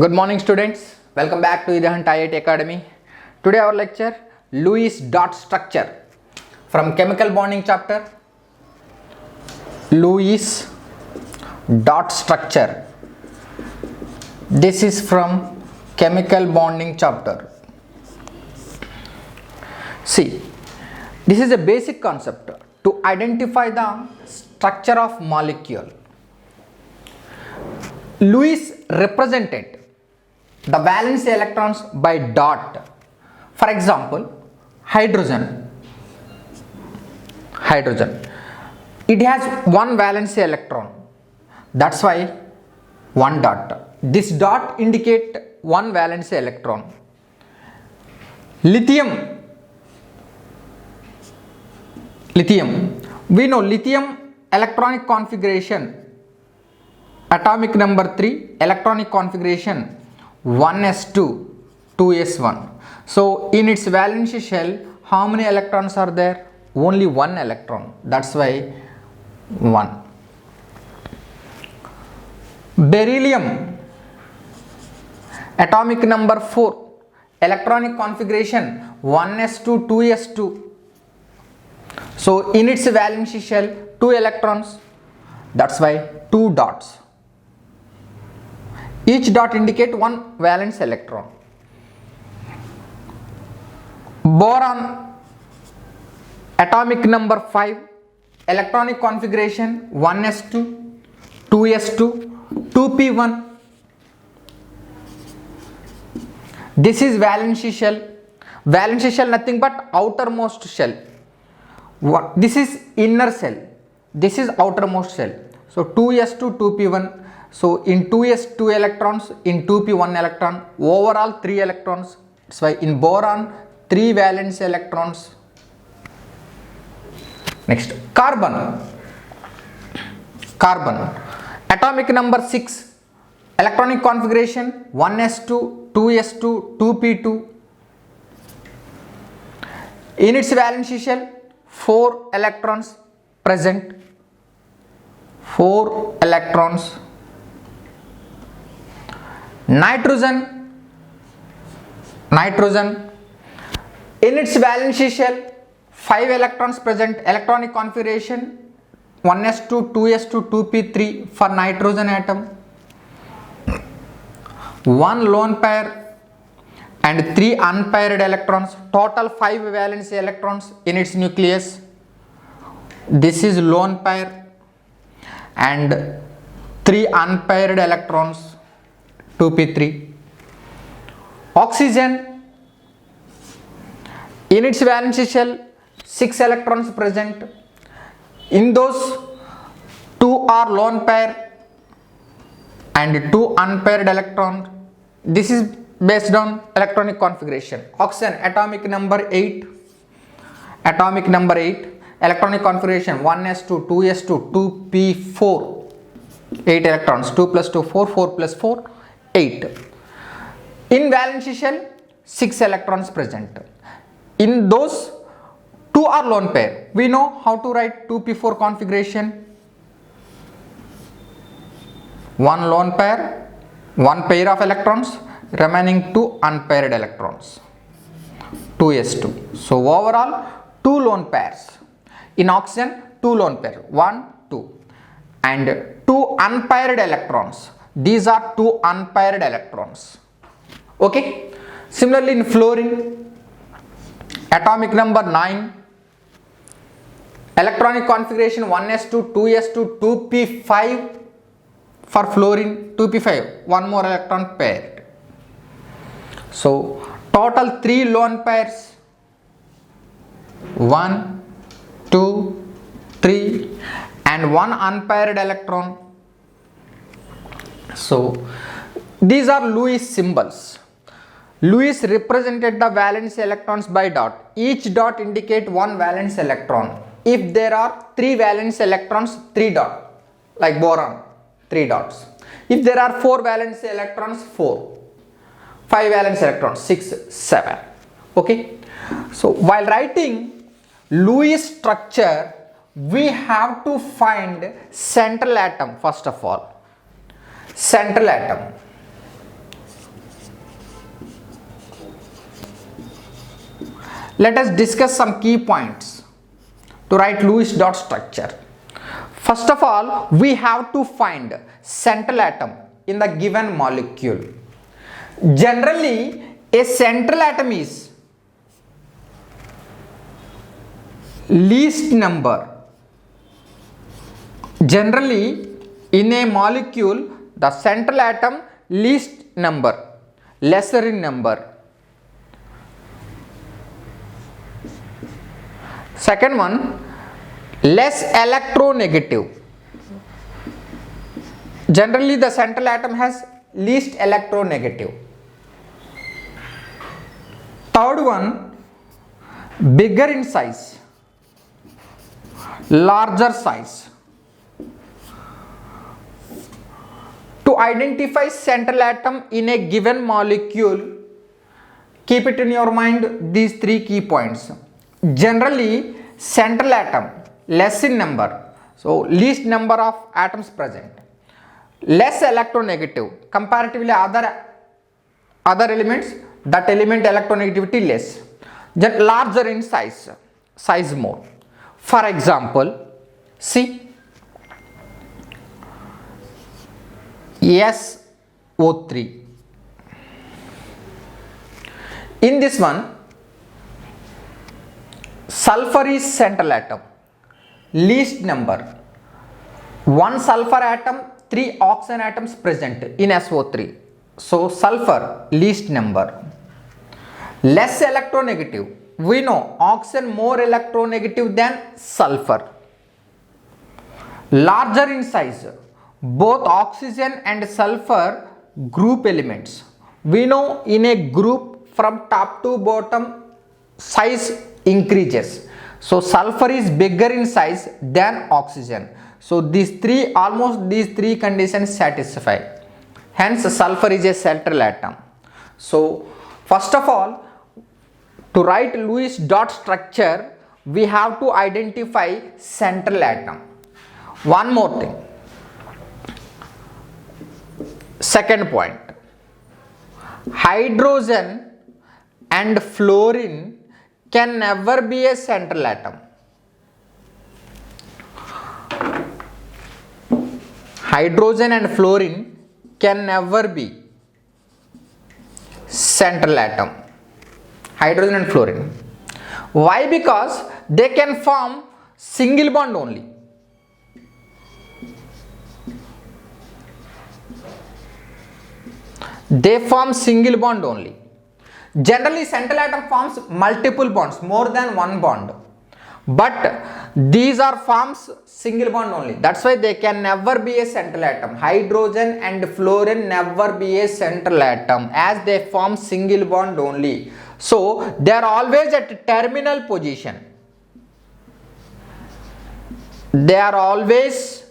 Good morning students, welcome back to Idahant IIT Academy. Today our lecture Lewis dot structure from chemical bonding chapter. Lewis dot structure. This is from chemical bonding chapter. See, this is a basic concept to identify the structure of molecule. Lewis represented the valence electrons by dot. For example, hydrogen. It has one valence electron. That's why one dot. This dot indicate one valence electron. Lithium. We know lithium electronic configuration. Atomic number 3, electronic configuration 1s2, 2s1. So in its valence shell, how many electrons are there? Only one electron. That's why 1. Beryllium, atomic number 4, electronic configuration 1s2, 2s2. So in its valence shell, 2 electrons. That's why 2 dots. Each dot indicate one valence electron. Boron, atomic number 5, electronic configuration 1s2, 2s2, 2p1. This is valence shell. Valence shell nothing but outermost shell. This is inner shell. This is outermost shell. So 2s2, 2p1. So in 2s 2 electrons, in 2p 1 electron, overall 3 electrons. That's why in boron 3 valence electrons. Next, carbon, atomic number 6, electronic configuration 1s2, 2s2, 2p2. In its valence shell, 4 electrons present. 4 electrons. Nitrogen, in its valence shell 5 electrons present, electronic configuration 1s2, 2s2, 2p3 for nitrogen atom. 1 lone pair and 3 unpaired electrons, total 5 valence electrons in its nucleus. This is lone pair and 3 unpaired electrons, 2p3. Oxygen, in its valence shell 6 electrons present. In those 2 are lone pair and 2 unpaired electrons. This is based on electronic configuration. Oxygen, atomic number 8, electronic configuration 1s2, 2s2, 2p4. 8 electrons, 2 plus 2 4, 4 plus 4 8. In valence shell 6 electrons present. In those 2 are lone pair. We know how to write 2p4 configuration. 1 lone pair, 1 pair of electrons, remaining 2 unpaired electrons, 2s2. So overall 2 lone pairs. In oxygen 2 lone pair, 1, 2 and 2 unpaired electrons. These are 2 unpaired electrons. Okay. Similarly in fluorine, atomic number 9, electronic configuration 1s2, 2s2, 2p5 for fluorine, 2p5, 1 more electron paired. So total 3 lone pairs, 1, 2, 3 and 1 unpaired electron. So these are Lewis symbols. Lewis represented the valence electrons by dot. Each dot indicate one valence electron. If there are 3 valence electrons, 3 dots, like boron, 3 dots. If there are 4 valence electrons, 4. 5 valence electrons, 6, 7. Okay. So while writing Lewis structure, we have to find central atom first of all. Central atom. Let us discuss some key points to write Lewis dot structure. First of all, we have to find central atom in the given molecule. Generally, a central atom is least number. Generally, in a molecule, the central atom least number, lesser in number. Second one, less electronegative. Generally, the central atom has least electronegative. Third one, bigger in size, larger size. To identify central atom in a given molecule, keep it in your mind these three key points. Generally, central atom less in number, so least number of atoms present, less electronegative comparatively other elements, that element electronegativity less, then larger in size more. For example, see SO3. In this one, sulfur is central atom, least number. One sulfur atom, 3 oxygen atoms present in SO3. So sulfur least number. Less electronegative. We know oxygen more electronegative than sulfur. Larger in size. Both oxygen and sulfur group elements. We know in a group from top to bottom size increases. So sulfur is bigger in size than oxygen. So these three conditions satisfy. Hence sulfur is a central atom. So first of all, to write Lewis dot structure, we have to identify central atom. One more thing. Second point, hydrogen and fluorine can never be a central atom. Hydrogen and fluorine can never be central atom. Hydrogen and fluorine. Why? Because they can form single bond only. They form single bond only. Generally, central atom forms multiple bonds, more than one bond. But these are forms single bond only. That's why they can never be a central atom. Hydrogen and fluorine never be a central atom as they form single bond only. So they are always at terminal position. They are always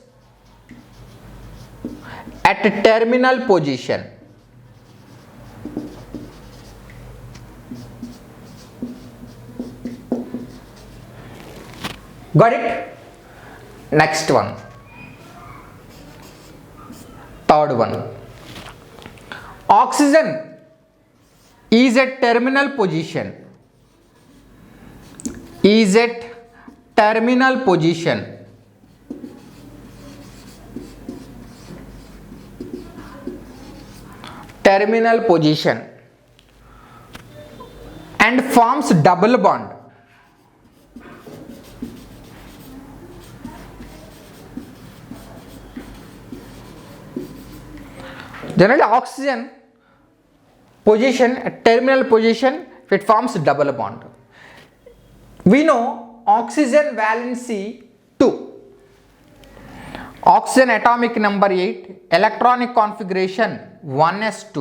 at terminal position. Got it? Next one. Third one. Oxygen is at terminal position. Is at terminal position. Terminal position. And forms double bond. Generally, oxygen position at terminal position, it forms double bond. We know oxygen valency 2, oxygen atomic number 8, electronic configuration 1s2.